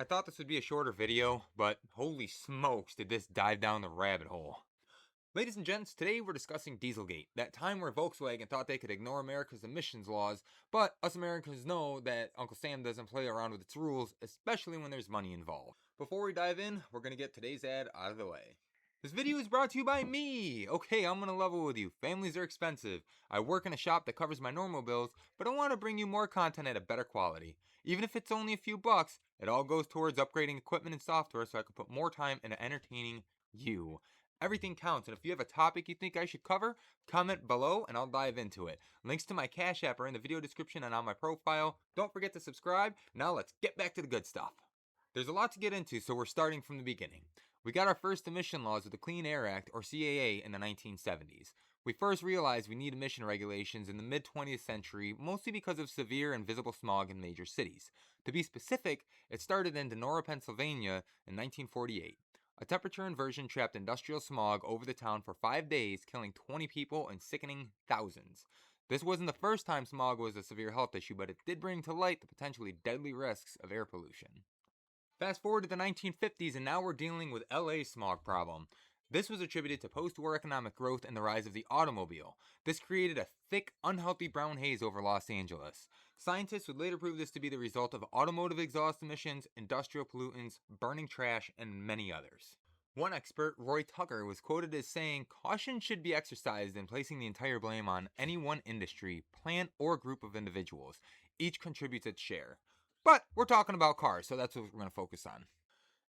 I thought this would be a shorter video, but holy smokes did this dive down the rabbit hole. Ladies and gents, today we're discussing Dieselgate, that time where Volkswagen thought they could ignore America's emissions laws, but us Americans know that Uncle Sam doesn't play around with its rules, especially when there's money involved. Before we dive in, we're going to get today's ad out of the way. This video is brought to you by me! Okay, I'm gonna level with you. Families are expensive. I work in a shop that covers my normal bills, but I want to bring you more content at a better quality. Even if it's only a few bucks, it all goes towards upgrading equipment and software so I can put more time into entertaining you. Everything counts, and if you have a topic you think I should cover, comment below and I'll dive into it. Links to my Cash App are in the video description and on my profile. Don't forget to subscribe. Now let's get back to the good stuff. There's a lot to get into, so we're starting from the beginning. We got our first emission laws with the Clean Air Act, or CAA, in the 1970s. We first realized we need emission regulations in the mid-20th century, mostly because of severe and visible smog in major cities. To be specific, it started in Donora, Pennsylvania in 1948. A temperature inversion trapped industrial smog over the town for 5 days, killing 20 people and sickening thousands. This wasn't the first time smog was a severe health issue, but it did bring to light the potentially deadly risks of air pollution. Fast forward to the 1950s, and now we're dealing with LA's smog problem. This was attributed to post-war economic growth and the rise of the automobile. This created a thick, unhealthy brown haze over Los Angeles. Scientists would later prove this to be the result of automotive exhaust emissions, industrial pollutants, burning trash, and many others. One expert, Roy Tucker, was quoted as saying, "Caution should be exercised in placing the entire blame on any one industry, plant, or group of individuals. Each contributes its share." But we're talking about cars, so that's what we're going to focus on.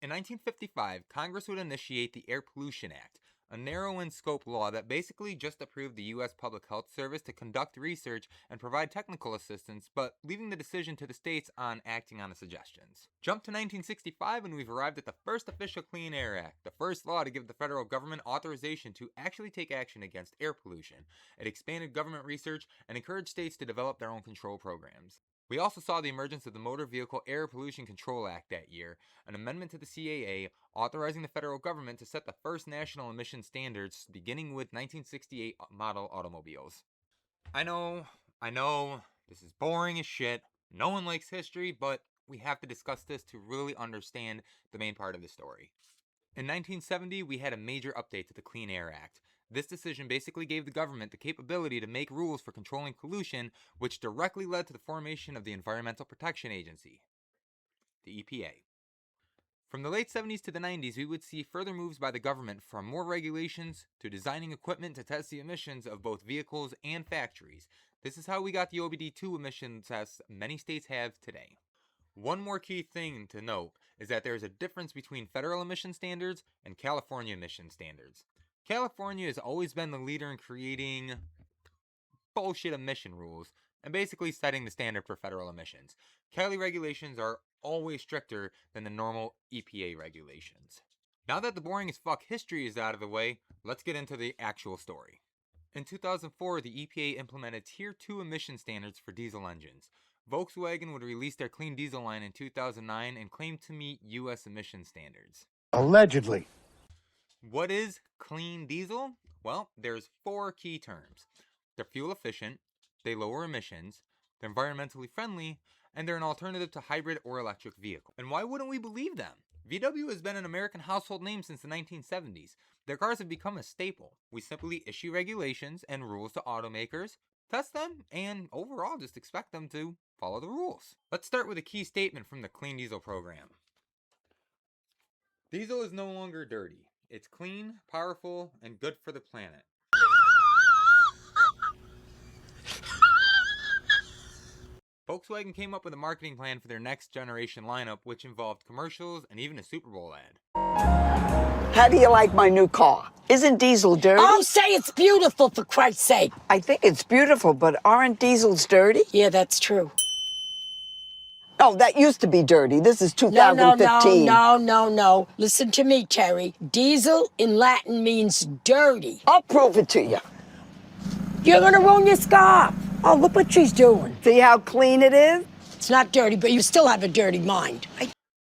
In 1955, Congress would initiate the Air Pollution Act, a narrow in scope law that basically just approved the U.S. Public Health Service to conduct research and provide technical assistance, but leaving the decision to the states on acting on the suggestions. Jump to 1965 and we've arrived at the first official Clean Air Act, the first law to give the federal government authorization to actually take action against air pollution. It expanded government research and encouraged states to develop their own control programs. We also saw the emergence of the Motor Vehicle Air Pollution Control Act that year, an amendment to the CAA authorizing the federal government to set the first national emission standards beginning with 1968 model automobiles. I know, this is boring as shit. No one likes history, but we have to discuss this to really understand the main part of the story. In 1970, we had a major update to the Clean Air Act. This decision basically gave the government the capability to make rules for controlling pollution, which directly led to the formation of the Environmental Protection Agency, the EPA. From the late 70s to the 90s, we would see further moves by the government from more regulations to designing equipment to test the emissions of both vehicles and factories. This is how we got the OBD2 emission tests many states have today. One more key thing to note is that there is a difference between federal emission standards and California emission standards. California has always been the leader in creating bullshit emission rules and basically setting the standard for federal emissions. Cali regulations are always stricter than the normal EPA regulations. Now that the boring as fuck history is out of the way, let's get into the actual story. In 2004, the EPA implemented Tier 2 emission standards for diesel engines. Volkswagen would release their clean diesel line in 2009 and claim to meet U.S. emission standards. Allegedly. What is clean diesel? Well, there's 4 key terms. They're fuel efficient, they lower emissions, they're environmentally friendly, and they're an alternative to hybrid or electric vehicles. And why wouldn't we believe them? VW has been an American household name since the 1970s. Their cars have become a staple. We simply issue regulations and rules to automakers, test them, and overall just expect them to follow the rules. Let's start with a key statement from the Clean Diesel program. Diesel is no longer dirty. It's clean, powerful, and good for the planet. Volkswagen came up with a marketing plan for their next generation lineup, which involved commercials and even a Super Bowl ad. How do you like my new car? Isn't diesel dirty? Oh, say it's beautiful, for Christ's sake. I think it's beautiful, but aren't diesels dirty? Yeah, that's true. Oh, that used to be dirty. This is 2015. No. Listen to me, Terry. Diesel in Latin means dirty. I'll prove it to you. You're gonna ruin your scarf. Oh, look what she's doing. See how clean it is? It's not dirty, but you still have a dirty mind.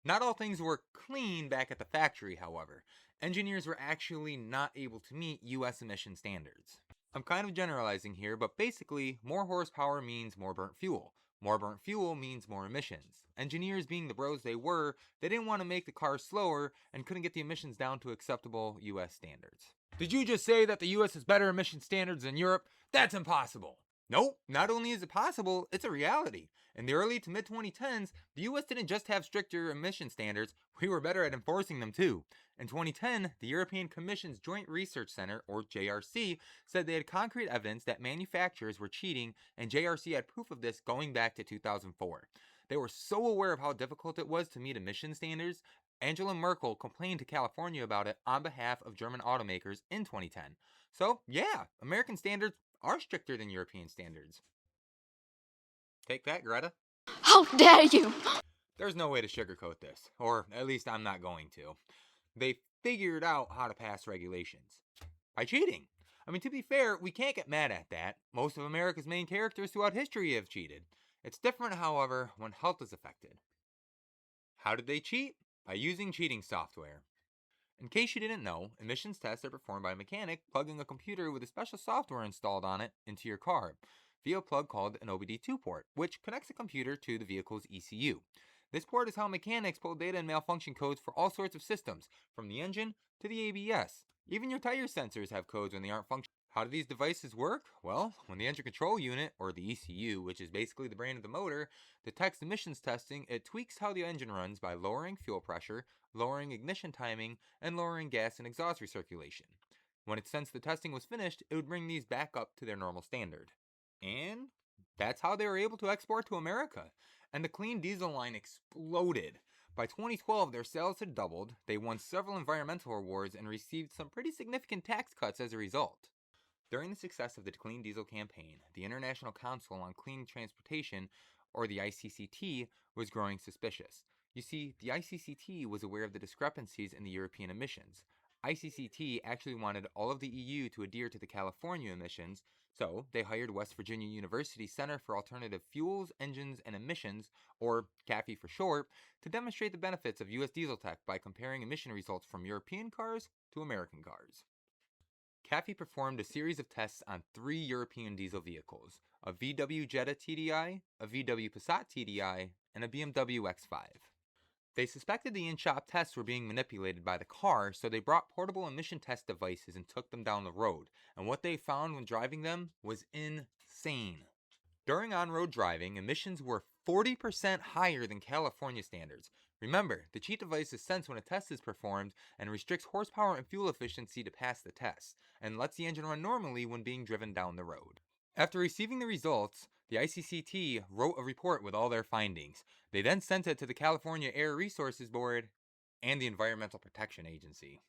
Not all things were clean back at the factory, however. Engineers were actually not able to meet U.S. emission standards. I'm kind of generalizing here, but basically, more horsepower means more burnt fuel. More burnt fuel means more emissions. Engineers being the bros they were, they didn't want to make the cars slower and couldn't get the emissions down to acceptable US standards. Did you just say that the US has better emission standards than Europe? That's impossible. Nope, not only is it possible, it's a reality. In the early to mid 2010s, the US didn't just have stricter emission standards, we were better at enforcing them too. In 2010, the European Commission's Joint Research Center, or JRC, said they had concrete evidence that manufacturers were cheating, and JRC had proof of this going back to 2004. They were so aware of how difficult it was to meet emission standards, Angela Merkel complained to California about it on behalf of German automakers in 2010. So, yeah, American standards are stricter than European standards. Take that, Greta. How dare you! There's no way to sugarcoat this, or at least I'm not going to. They figured out how to pass regulations. By cheating. I mean, to be fair, we can't get mad at that. Most of America's main characters throughout history have cheated. It's different, however, when health is affected. How did they cheat? By using cheating software. In case you didn't know, emissions tests are performed by a mechanic plugging a computer with a special software installed on it into your car via a plug called an OBD2 port, which connects a computer to the vehicle's ECU. This port is how mechanics pull data and malfunction codes for all sorts of systems, from the engine to the ABS. Even your tire sensors have codes when they aren't functioning. How do these devices work? Well, when the engine control unit, or the ECU, which is basically the brain of the motor, detects emissions testing, it tweaks how the engine runs by lowering fuel pressure, lowering ignition timing, and lowering gas and exhaust recirculation. When it sensed the testing was finished, it would bring these back up to their normal standard. And that's how they were able to export to America. And the clean diesel line exploded. By 2012, their sales had doubled, they won several environmental awards, and received some pretty significant tax cuts as a result. During the success of the Clean Diesel campaign, the International Council on Clean Transportation, or the ICCT, was growing suspicious. You see, the ICCT was aware of the discrepancies in the European emissions. ICCT actually wanted all of the EU to adhere to the California emissions, so they hired West Virginia University Center for Alternative Fuels, Engines, and Emissions, or CAFE for short, to demonstrate the benefits of US diesel tech by comparing emission results from European cars to American cars. CAFE performed a series of tests on 3 European diesel vehicles, a VW Jetta TDI, a VW Passat TDI, and a BMW X5. They suspected the in-shop tests were being manipulated by the car, so they brought portable emission test devices and took them down the road, and what they found when driving them was insane. During on-road driving, emissions were 40% higher than California standards. Remember, the cheat devices sense when a test is performed and restricts horsepower and fuel efficiency to pass the test, and lets the engine run normally when being driven down the road. After receiving the results, the ICCT wrote a report with all their findings. They then sent it to the California Air Resources Board and the Environmental Protection Agency.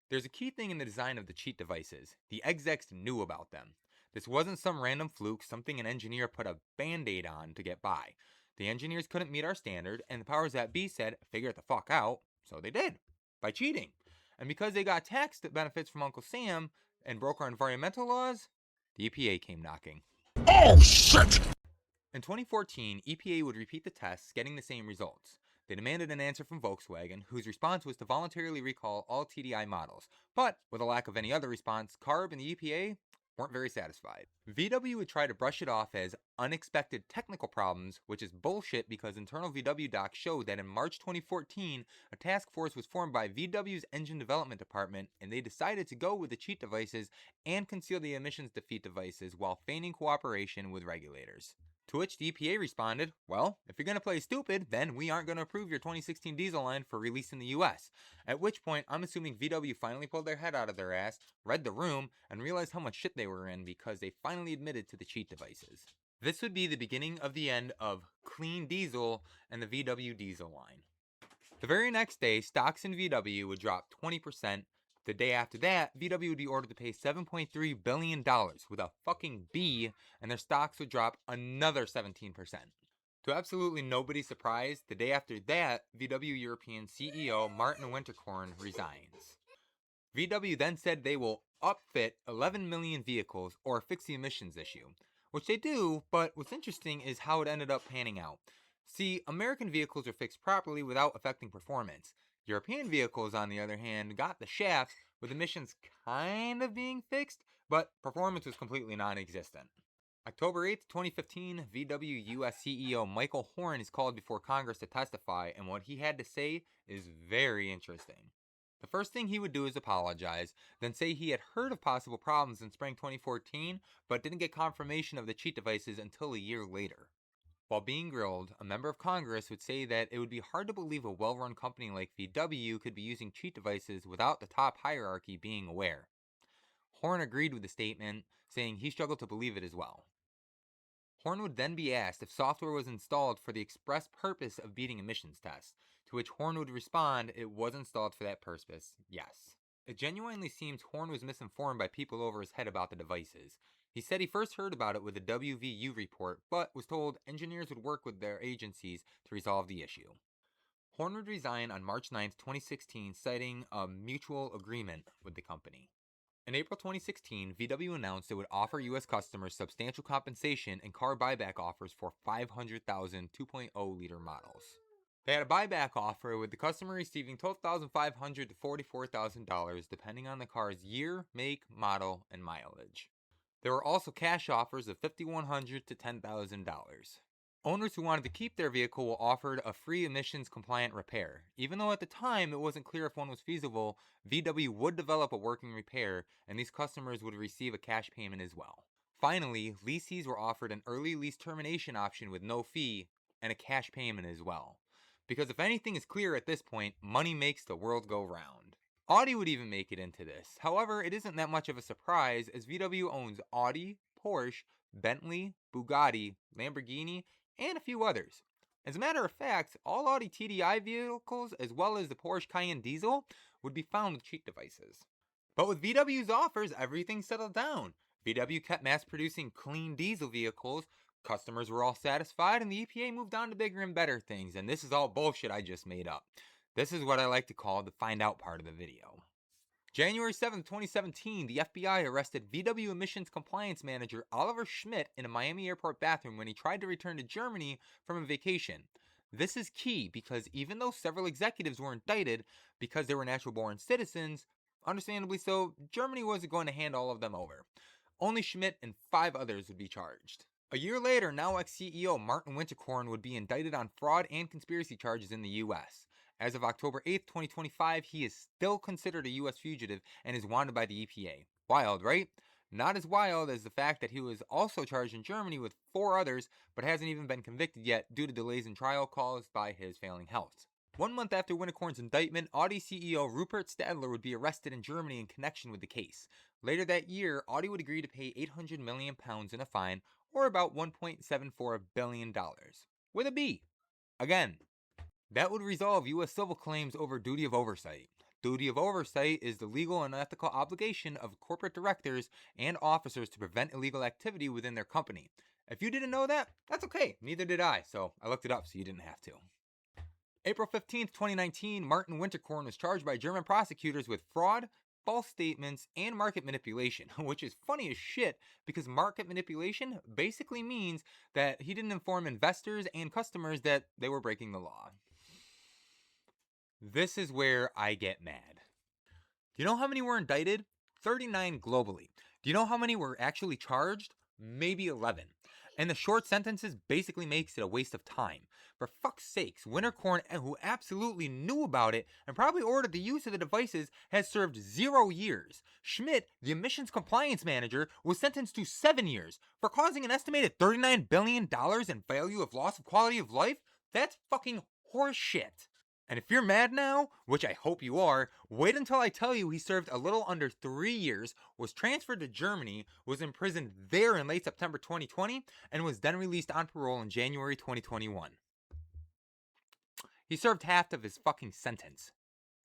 There's a key thing in the design of the cheat devices. The execs knew about them. This wasn't some random fluke, something an engineer put a band-aid on to get by. The engineers couldn't meet our standard, and the powers that be said, figure it the fuck out, so they did. By cheating. And because they got tax benefits from Uncle Sam and broke our environmental laws, the EPA came knocking. Oh, shit! In 2014, EPA would repeat the tests, getting the same results. They demanded an answer from Volkswagen, whose response was to voluntarily recall all TDI models. But, with a lack of any other response, CARB and the EPA weren't very satisfied. VW would try to brush it off as unexpected technical problems, which is bullshit because internal VW docs showed that in March 2014, a task force was formed by VW's engine development department, and they decided to go with the cheat devices and conceal the emissions defeat devices while feigning cooperation with regulators. To which the EPA responded, well, if you're going to play stupid, then we aren't going to approve your 2016 diesel line for release in the US. At which point, I'm assuming VW finally pulled their head out of their ass, read the room, and realized how much shit they were in because they finally admitted to the cheat devices. This would be the beginning of the end of clean diesel and the VW diesel line. The very next day, stocks in VW would drop 20%. The day after that, VW would be ordered to pay $7.3 billion with a fucking B, and their stocks would drop another 17%. To absolutely nobody's surprise, the day after that, VW European CEO Martin Winterkorn resigns. VW then said they will upfit 11 million vehicles or fix the emissions issue, which they do, but what's interesting is how it ended up panning out. See, American vehicles are fixed properly without affecting performance. European vehicles, on the other hand, got the shaft with emissions kind of being fixed, but performance was completely non-existent. October 8th, 2015, VW US CEO Michael Horn is called before Congress to testify, and what he had to say is very interesting. The first thing he would do is apologize, then say he had heard of possible problems in spring 2014, but didn't get confirmation of the cheat devices until a year later. While being grilled, a member of Congress would say that it would be hard to believe a well run company like VW could be using cheat devices without the top hierarchy being aware. Horn agreed with the statement, saying he struggled to believe it as well. Horn would then be asked if software was installed for the express purpose of beating emissions tests, to which Horn would respond it was installed for that purpose, yes. It genuinely seems Horn was misinformed by people over his head about the devices. He said he first heard about it with the WVU report, but was told engineers would work with their agencies to resolve the issue. Horn would resign on March 9, 2016, citing a mutual agreement with the company. In April 2016, VW announced it would offer U.S. customers substantial compensation and car buyback offers for 500,000 2.0-liter models. They had a buyback offer with the customer receiving $12,500 to $44,000 depending on the car's year, make, model, and mileage. There were also cash offers of $5,100 to $10,000. Owners who wanted to keep their vehicle were offered a free emissions compliant repair. Even though at the time it wasn't clear if one was feasible, VW would develop a working repair, and these customers would receive a cash payment as well. Finally, leasees were offered an early lease termination option with no fee and a cash payment as well. Because if anything is clear at this point, money makes the world go round. Audi would even make it into this. However, it isn't that much of a surprise as VW owns Audi, Porsche, Bentley, Bugatti, Lamborghini, and a few others. As a matter of fact, all Audi TDI vehicles, as well as the Porsche Cayenne diesel, would be found with cheat devices. But with VW's offers, everything settled down. VW kept mass producing clean diesel vehicles, customers were all satisfied, and the EPA moved on to bigger and better things. And this is all bullshit I just made up. This is what I like to call the find out part of the video. January 7, 2017, the FBI arrested VW emissions compliance manager Oliver Schmidt in a Miami airport bathroom when he tried to return to Germany from a vacation. This is key because even though several executives were indicted because they were natural-born citizens, understandably so, Germany wasn't going to hand all of them over. Only Schmidt and 5 others would be charged. A year later, now ex-CEO Martin Winterkorn would be indicted on fraud and conspiracy charges in the U.S. As of October 8, 2025, he is still considered a U.S. fugitive and is wanted by the EPA. Wild, right? Not as wild as the fact that he was also charged in Germany with 4 others, but hasn't even been convicted yet due to delays in trial caused by his failing health. 1 month after Winterkorn's indictment, Audi CEO Rupert Stadler would be arrested in Germany in connection with the case. Later that year, Audi would agree to pay £800 million in a fine, or about $1.74 billion. With a B. Again, that would resolve U.S. civil claims over duty of oversight. Duty of oversight is the legal and ethical obligation of corporate directors and officers to prevent illegal activity within their company. If you didn't know that, that's okay. Neither did I, so I looked it up so you didn't have to. April 15th, 2019, Martin Winterkorn was charged by German prosecutors with fraud, false statements, and market manipulation, which is funny as shit because market manipulation basically means that he didn't inform investors and customers that they were breaking the law. This is where I get mad. Do you know how many were indicted? 39 globally. Do you know how many were actually charged? Maybe 11. And the short sentences basically makes it a waste of time. For fuck's sakes, Winterkorn, who absolutely knew about it and probably ordered the use of the devices, has served 0 years. Schmidt, the emissions compliance manager, was sentenced to 7 years for causing an estimated $39 billion in value of loss of quality of life. That's fucking horseshit. And if you're mad now, which I hope you are, wait until I tell you he served a little under 3 years, was transferred to Germany, was imprisoned there in late September 2020, and was then released on parole in January 2021. He served half of his fucking sentence.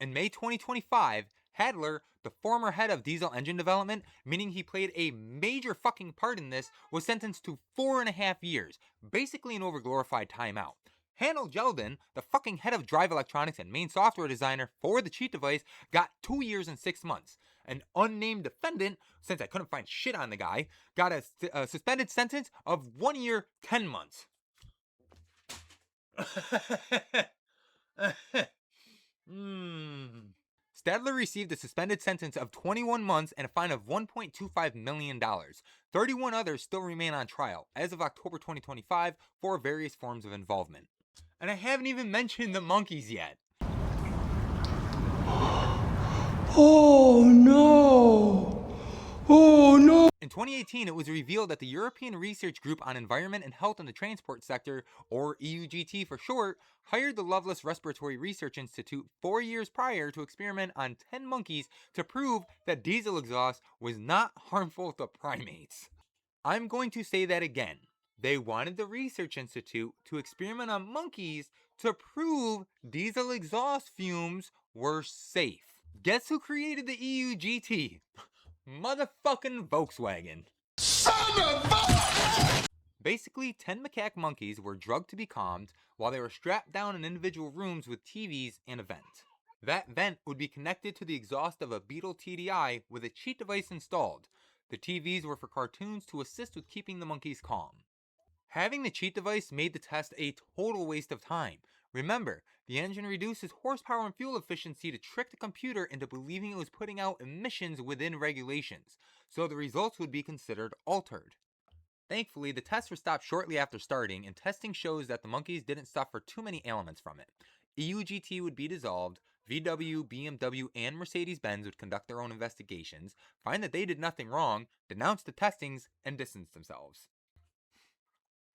In May 2025, Hadler, the former head of diesel engine development, meaning he played a major fucking part in this, was sentenced to 4.5 years, basically an overglorified timeout. Hanno Jeldon, the fucking head of drive electronics and main software designer for the cheat device, got 2 years and 6 months. An unnamed defendant, since I couldn't find shit on the guy, got a suspended sentence of 1 year, 10 months. Stadler received a suspended sentence of 21 months and a fine of $1.25 million. 31 others still remain on trial as of October 2025 for various forms of involvement. And I haven't even mentioned the monkeys yet. Oh no! Oh no! In 2018, it was revealed that the European Research Group on Environment and Health in the Transport Sector, or EUGT for short, hired the Loveless Respiratory Research Institute 4 years prior to experiment on 10 monkeys to prove that diesel exhaust was not harmful to primates. I'm going to say that again. They wanted the Research Institute to experiment on monkeys to prove diesel exhaust fumes were safe. Guess who created the EUGT? Motherfucking Volkswagen. Son of a... Basically, 10 macaque monkeys were drugged to be calmed while they were strapped down in individual rooms with TVs and a vent. That vent would be connected to the exhaust of a Beetle TDI with a cheat device installed. The TVs were for cartoons to assist with keeping the monkeys calm. Having the cheat device made the test a total waste of time. Remember, the engine reduces horsepower and fuel efficiency to trick the computer into believing it was putting out emissions within regulations, so the results would be considered altered. Thankfully, the tests were stopped shortly after starting, and testing shows that the monkeys didn't suffer too many ailments from it. EUGT would be dissolved, VW, BMW, and Mercedes-Benz would conduct their own investigations, find that they did nothing wrong, denounce the testings, and distance themselves.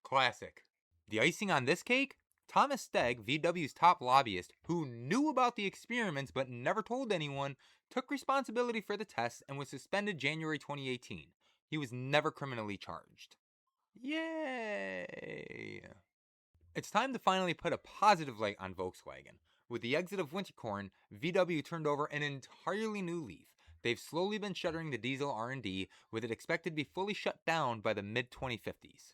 Classic. The icing on this cake? Thomas Stegg, VW's top lobbyist, who knew about the experiments but never told anyone, took responsibility for the tests and was suspended January 2018. He was never criminally charged. Yay! It's time to finally put a positive light on Volkswagen. With the exit of Winterkorn, VW turned over an entirely new leaf. They've slowly been shuttering the diesel R&D, with it expected to be fully shut down by the mid-2050s.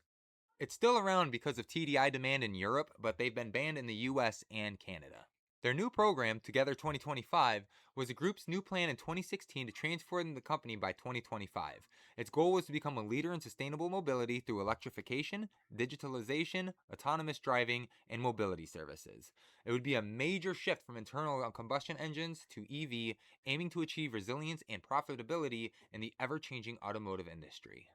It's still around because of TDI demand in Europe, but they've been banned in the US and Canada. Their new program, Together 2025, was the group's new plan in 2016 to transform the company by 2025. Its goal was to become a leader in sustainable mobility through electrification, digitalization, autonomous driving, and mobility services. It would be a major shift from internal combustion engines to EV, aiming to achieve resilience and profitability in the ever-changing automotive industry.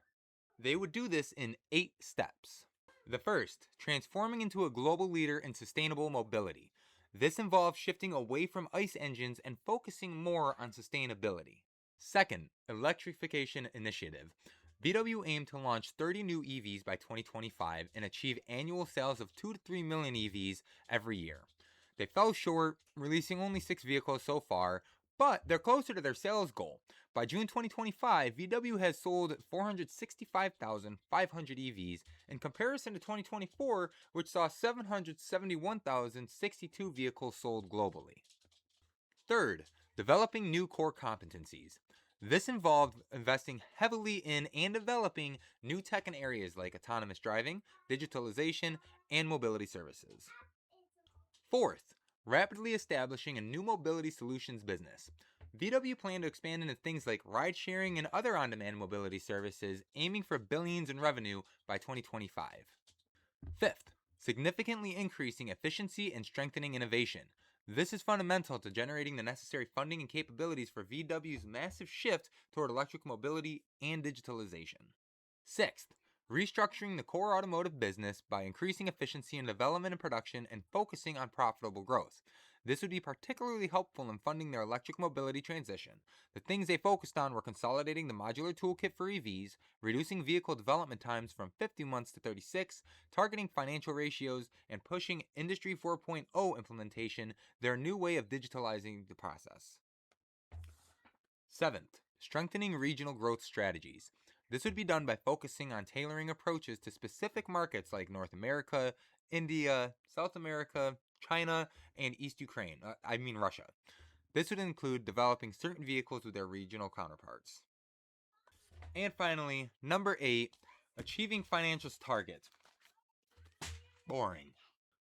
They would do this in 8 steps. The first, transforming into a global leader in sustainable mobility. This involves shifting away from ICE engines and focusing more on sustainability. Second, electrification initiative. VW aimed to launch 30 new EVs by 2025 and achieve annual sales of 2 to 3 million EVs every year. They fell short, releasing only 6 vehicles so far, but they're closer to their sales goal. By June 2025, VW has sold 465,500 EVs in comparison to 2024, which saw 771,062 vehicles sold globally. Third, developing new core competencies. This involved investing heavily in and developing new tech in areas like autonomous driving, digitalization, and mobility services. Fourth, rapidly establishing a new mobility solutions business. VW planned to expand into things like ride-sharing and other on-demand mobility services, aiming for billions in revenue by 2025. Fifth, significantly increasing efficiency and strengthening innovation. This is fundamental to generating the necessary funding and capabilities for VW's massive shift toward electric mobility and digitalization. Sixth, restructuring the core automotive business by increasing efficiency in development and production and focusing on profitable growth. This would be particularly helpful in funding their electric mobility transition. The things they focused on were consolidating the modular toolkit for EVs, reducing vehicle development times from 50 months to 36, targeting financial ratios, and pushing Industry 4.0 implementation, their new way of digitalizing the process. Seventh, strengthening regional growth strategies. This would be done by focusing on tailoring approaches to specific markets like North America, India, South America, China, and Russia. This would include developing certain vehicles with their regional counterparts. And finally, number 8, achieving financial targets. Boring.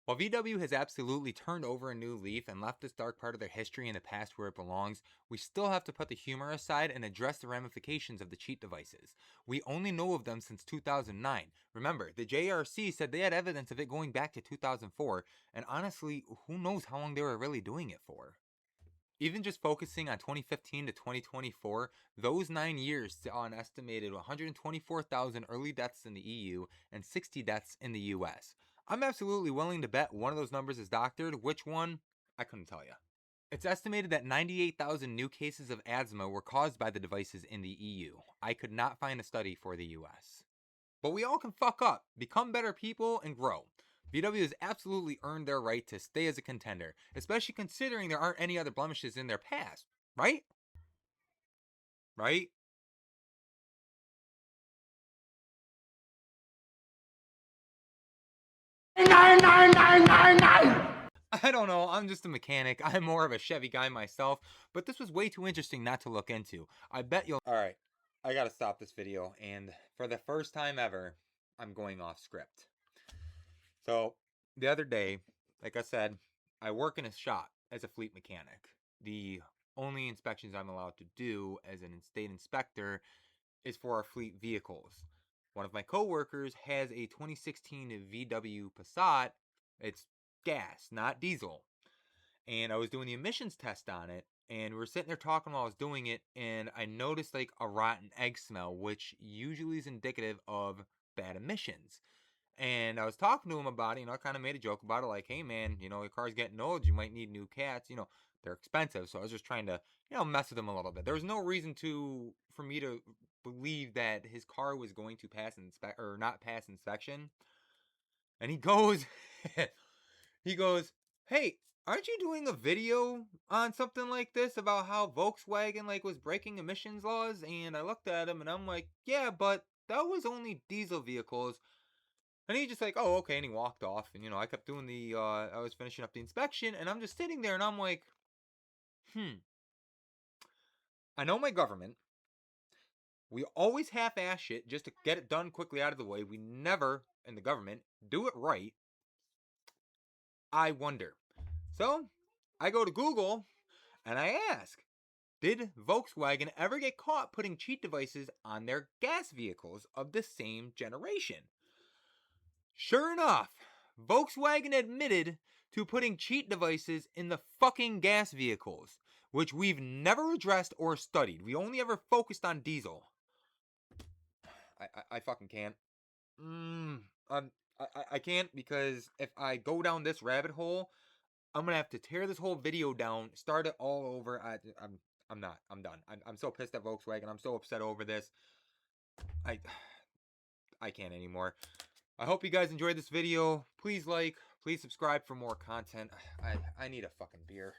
While VW has absolutely turned over a new leaf and left this dark part of their history in the past where it belongs, we still have to put the humor aside and address the ramifications of the cheat devices. We only know of them since 2009. Remember, the JRC said they had evidence of it going back to 2004, and honestly, who knows how long they were really doing it for. Even just focusing on 2015 to 2024, those 9 years saw an estimated 124,000 early deaths in the EU and 60 deaths in the US. I'm absolutely willing to bet one of those numbers is doctored. Which one? I couldn't tell you. It's estimated that 98,000 new cases of asthma were caused by the devices in the EU. I could not find a study for the US. But we all can fuck up, become better people, and grow. VW has absolutely earned their right to stay as a contender, especially considering there aren't any other blemishes in their past. Right? Right? Nine, nine, nine, nine, nine. I don't know. I'm just a mechanic. I'm more of a Chevy guy myself, but this was way too interesting not to look into. I bet you'll. Alright, I gotta stop this video, and for the first time ever, I'm going off script. So, the other day, like I said, I work in a shop as a fleet mechanic. The only inspections I'm allowed to do as an state inspector is for our fleet vehicles. One of my coworkers has a 2016 VW Passat. It's gas, not diesel. And I was doing the emissions test on it, and we were sitting there talking while I was doing it, and I noticed like a rotten egg smell, which usually is indicative of bad emissions. And I was talking to him about it, I kind of made a joke about it, like, hey man, your car's getting old, you might need new cats, they're expensive. So I was just trying to, mess with him a little bit. There was no reason for me to believe that his car was going to pass or not pass inspection. And he goes, he goes, hey, aren't you doing a video on something like this about how Volkswagen was breaking emissions laws? And I looked at him and I'm like, yeah, but that was only diesel vehicles. And he just like, oh, okay, and he walked off. And I kept doing I was finishing up the inspection, and I'm just sitting there, and I'm like, I know my government. We always half-ass shit just to get it done quickly out of the way. We never, in the government, do it right. I wonder. So, I go to Google, and I ask, did Volkswagen ever get caught putting cheat devices on their gas vehicles of the same generation? Sure enough, Volkswagen admitted to putting cheat devices in the fucking gas vehicles, which we've never addressed or studied. We only ever focused on diesel. I fucking can't. I can't, because if I go down this rabbit hole, I'm gonna have to tear this whole video down, start it all over. I'm not. I'm done. I'm so pissed at Volkswagen. I'm so upset over this. I I can't anymore. I hope you guys enjoyed this video. Please like, please subscribe for more content. I need a fucking beer.